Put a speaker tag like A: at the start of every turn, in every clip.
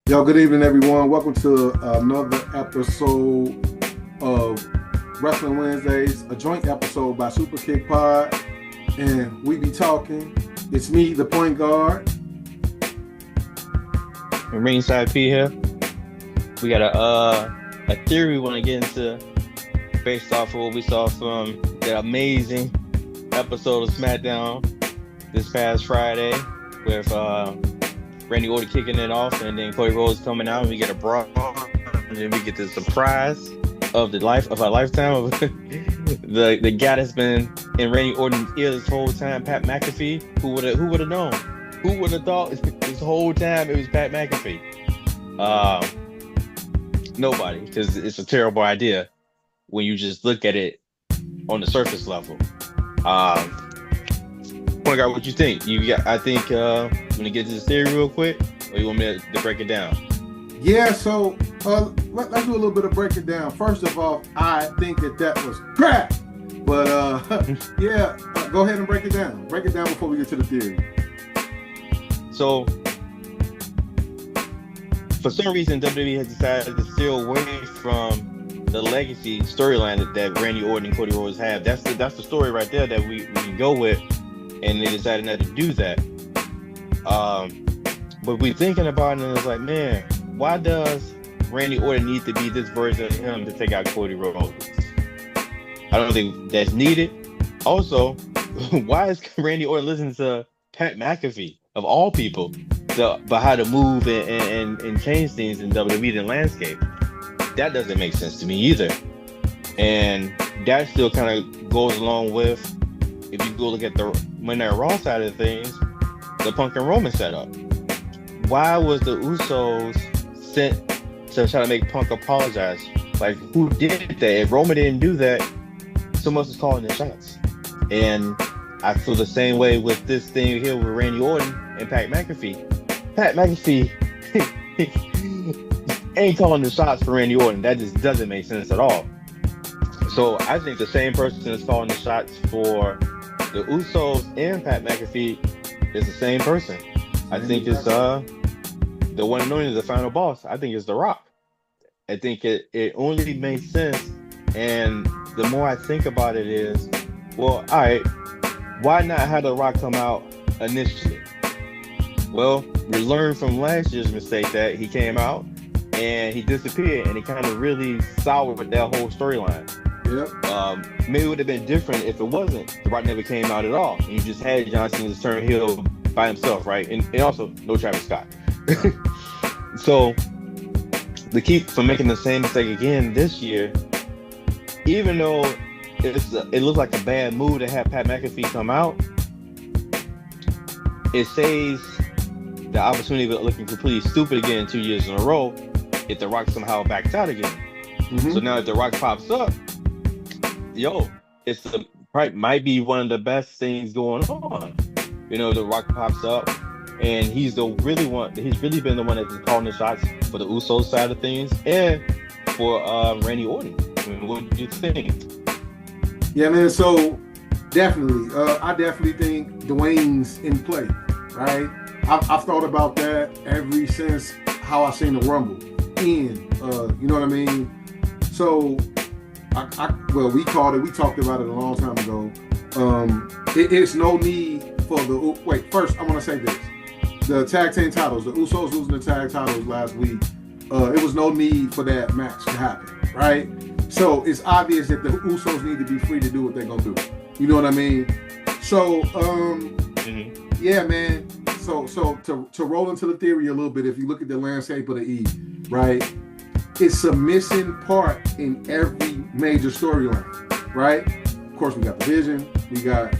A: Yo, good evening, everyone. Welcome to another episode of Wrestling Wednesdays, a joint episode by Super Kick Pod, and we be talking. It's me, the point guard.
B: And Ringside P here. We got a theory we want to get into based off of what we saw from that amazing episode of SmackDown this past Friday with Randy Orton kicking it off, and then Cody Rhodes coming out, and we get a brawl, and then we get the surprise of our lifetime of the guy that's been in Randy Orton's ear this whole time, Pat McAfee. Who would have known? Who would have thought this whole time it was Pat McAfee? Nobody, because it's a terrible idea when you just look at it on the surface level. Point guard, what you think? I think you want to get to this theory real quick, or you want me to break it down?
A: Yeah, so let's do a little bit of break it down. First of all, I think that was crap, but yeah, go ahead and break it down. Break it down before we get to the theory.
B: So, for some reason, WWE has decided to steer away from the legacy storyline that Randy Orton and Cody Rhodes have. That's the story right there that we can go with, and they decided not to do that. But we're thinking about it, and it's like, man, why does Randy Orton need to be this version of him to take out Cody Rhodes? I don't think that's needed. Also, why is Randy Orton listening to Pat McAfee, of all people, about how to move and change things in WWE and landscape? That doesn't make sense to me either. And that still kind of goes along with, if you go look at the Monday Night Raw side of things, the Punk and Roman setup. Why was the Usos sent to try to make Punk apologize? Like, who did that? If Roman didn't do that, someone else is calling the shots. And I feel the same way with this thing here with Randy Orton and Pat McAfee. Pat McAfee ain't calling the shots for Randy Orton. That just doesn't make sense at all. So I think the same person is calling the shots for the Usos and Pat McAfee is the same person. I think it's the one and only, the final boss. I think it's The Rock. I think it only makes sense. And the more I think about it is, well, all right, why not have The Rock come out initially? Well, we learned from last year's mistake that he came out and he disappeared, and it kind of really soured that whole storyline.
A: Yep.
B: Maybe it would have been different if it wasn't. The Rock never came out at all. And you just had John Cena just turn heel by himself, right? And also no Travis Scott. So the key for making the same mistake again this year, even though it looks like a bad move to have Pat McAfee come out, it saves the opportunity of looking completely stupid again 2 years in a row if The Rock somehow backs out again. Mm-hmm. So now if The Rock pops up, might be one of the best things going on. You know, The Rock pops up, and he's really been the one that's calling the shots for the Usos side of things and for Randy Orton. I mean, what do you think?
A: Yeah, man. So definitely, I definitely think Dwayne's in play, right? I've thought about that ever since how I seen the Rumble end. You know what I mean? So, we talked about it a long time ago. It's no need for first I want to say this. The tag team titles, the Usos losing the tag titles last week, it was no need for that match to happen, right? So it's obvious that the Usos need to be free to do what they're going to do. You know what I mean? So, yeah, man. So to roll into the theory a little bit, if you look at the landscape of the E, right? It's a missing part in every major storyline, right? Of course, we got the Vision. We got,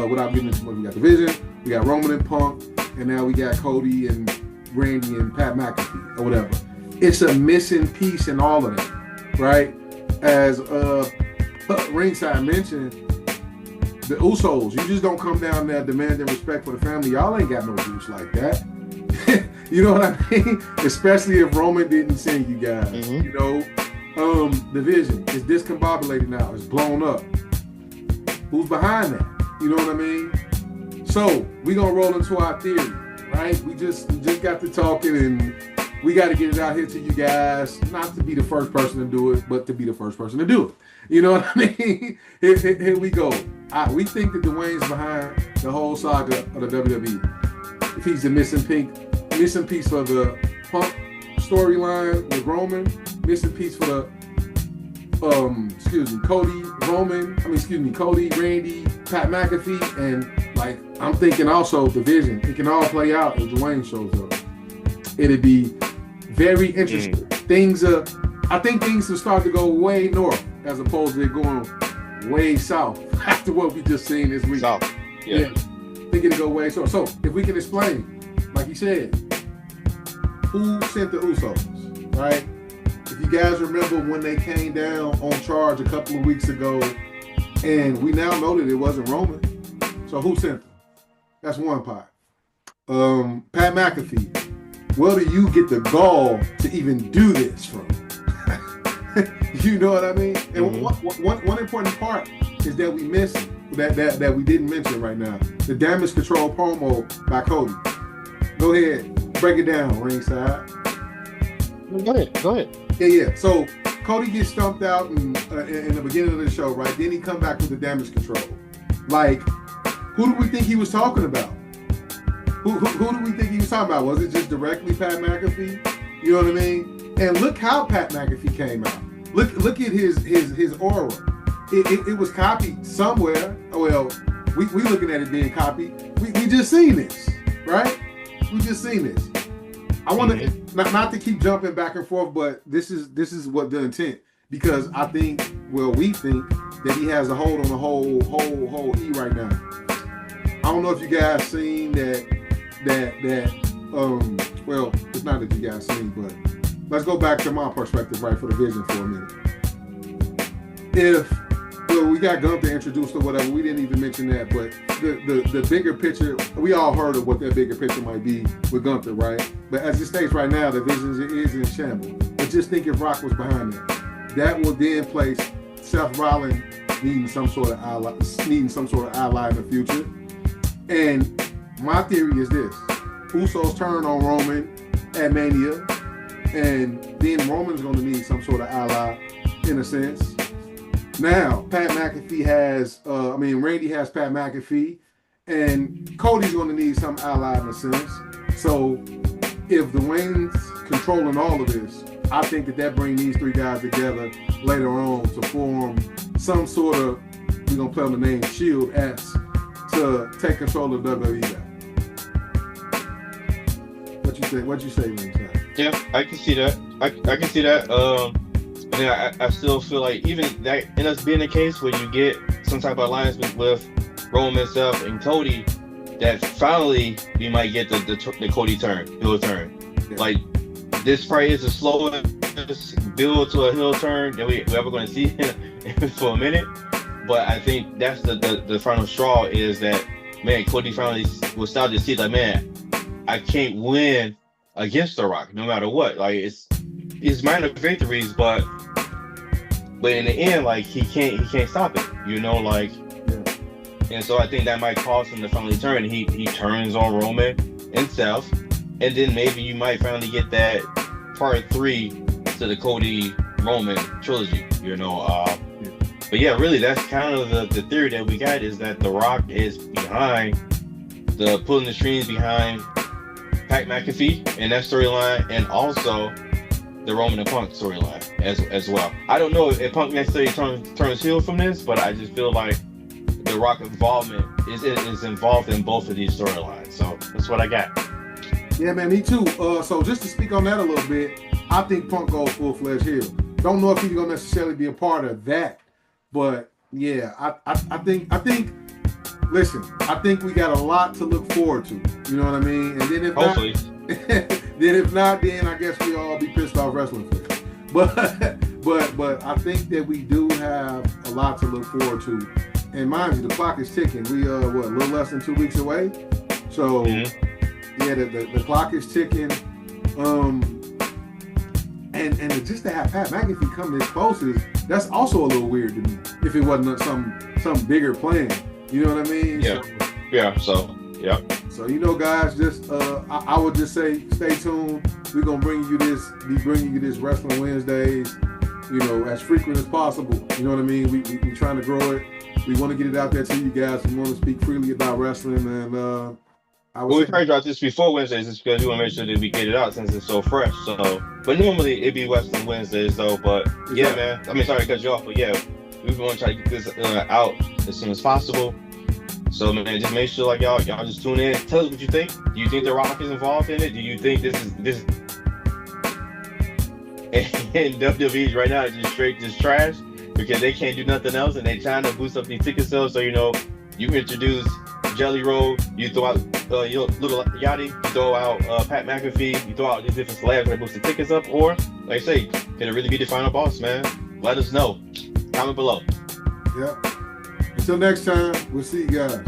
A: without getting into much, we got the Vision. We got Roman and Punk. And now we got Cody and Randy and Pat McAfee or whatever. It's a missing piece in all of that, right? As Ringside mentioned, the Usos, you just don't come down there demanding respect for the family. Y'all ain't got no juice like that. You know what I mean? Especially if Roman didn't send you guys. Mm-hmm. You know, the Vision is discombobulated now. It's blown up. Who's behind that? You know what I mean? So we gonna roll into our theory, right? We just got to talking, and we got to get it out here to you guys, not to be the first person to do it, but to be the first person to do it. You know what I mean? Here we go. We think that Dwayne's behind the whole saga of the WWE. If he's the missing piece for the Punk storyline with Roman, missing piece for the Cody, Randy, Pat McAfee, and like I'm thinking also division. It can all play out if Dwayne shows up. It'd be very interesting. I think things will start to go way north as opposed to going way south after what we just seen this week.
B: South, yeah.
A: I think it'll go way south. So if we can explain, like you said, who sent the Usos, right? If you guys remember when they came down on charge a couple of weeks ago, and we now know that it wasn't Roman. So who sent them? That's one part. Pat McAfee, where do you get the gall to even do this from? You know what I mean? And one important part is that we missed that we didn't mention right now. The damage control promo by Cody. Go ahead, break it down, ringside.
B: Go ahead.
A: Yeah. So Cody gets stumped out in the beginning of the show, right? Then he come back with the damage control. Like, who do we think he was talking about? Who do we think he was talking about? Was it just directly Pat McAfee? You know what I mean? And look how Pat McAfee came out. Look at his aura. It was copied somewhere. Well, we looking at it being copied. We just seen this, right? We just seen this. I want to not to keep jumping back and forth, but this is what the intent, because we think that he has a hold on the whole E right now. I don't know if you guys seen that well, it's not that you guys seen, but let's go back to my perspective, right, for the vision for a minute. We got Gunther introduced or whatever, we didn't even mention that, but the bigger picture, we all heard of what that bigger picture might be with Gunther, right? But as it states right now, the vision is in shambles. But just think if Rock was behind it. That will then place Seth Rollins needing some sort of ally in the future. And my theory is this: Usos turn on Roman at Mania, and then Roman's going to need some sort of ally in a sense. Now, Pat McAfee Randy has Pat McAfee, and Cody's going to need some ally in a sense. So if Dwayne's controlling all of this, I think that brings these three guys together later on to form some sort of, we're going to play on the name Shield-esque, to take control of WWE back. What you say, Ringside?
B: Yeah, I can see that. I can see that. I still feel like even that ends up being the case where you get some type of alliance with Roman himself and Cody, that finally we might get the Cody heel turn. Yeah. Like, this probably is the slowest build to a heel turn that we're ever going to see for a minute. But I think that's the final straw, is that, man, Cody finally will start to see, like, man, I can't win against The Rock no matter what. Like, it's minor victories, but in the end, like, he can't stop it, you know, like. Yeah. And so I think that might cause him to finally turn. He turns on Roman himself, and then maybe you might finally get that part 3 to the Cody Roman trilogy, you know. But yeah, really, that's kind of the theory that we got, is that The Rock is behind pulling the strings behind Pat McAfee in that storyline, and also the Roman and Punk storyline as well. I don't know if Punk necessarily turns heel from this, but I just feel like The Rock involvement is involved in both of these storylines. So that's what I got.
A: Yeah, man, me too. So just to speak on that a little bit, I think Punk goes full-fledged heel. Don't know if he's gonna necessarily be a part of that, but yeah, I think. Listen, I think we got a lot to look forward to. You know what I mean? And then if not, then I guess we all be pissed off wrestling fans. But I think that we do have a lot to look forward to. And mind you, the clock is ticking. We a little less than 2 weeks away. So yeah, the clock is ticking. And just to have Pat McAfee come this close, that's also a little weird to me. If it wasn't some bigger plan. You know what I mean?
B: Yeah.
A: So guys, just I would just say stay tuned. We're gonna bringing you this Wrestling Wednesdays, as frequent as possible. You know what I mean? We trying to grow it. We want to get it out there to you guys. We want to speak freely about wrestling, and
B: we try to drop this before Wednesdays just because we want to make sure that we get it out since it's so fresh. So, but normally it'd be Wrestling Wednesdays though. But yeah, man. I mean, sorry to cut you off, but yeah, we want to try to get this out as soon as possible. So man, just make sure y'all just tune in. Tell us what you think. Do you think The Rock is involved in it? Do you think this and WWE right now is just trash because they can't do nothing else and they trying to boost up these ticket sales? So you introduce Jelly Roll, you throw out Little Yachty, you throw out Pat McAfee, you throw out these different celebs that boost the tickets up, or like I say, can it really be the final boss, man? Let us know. Comment below.
A: Yep. Until next time, we'll see you guys.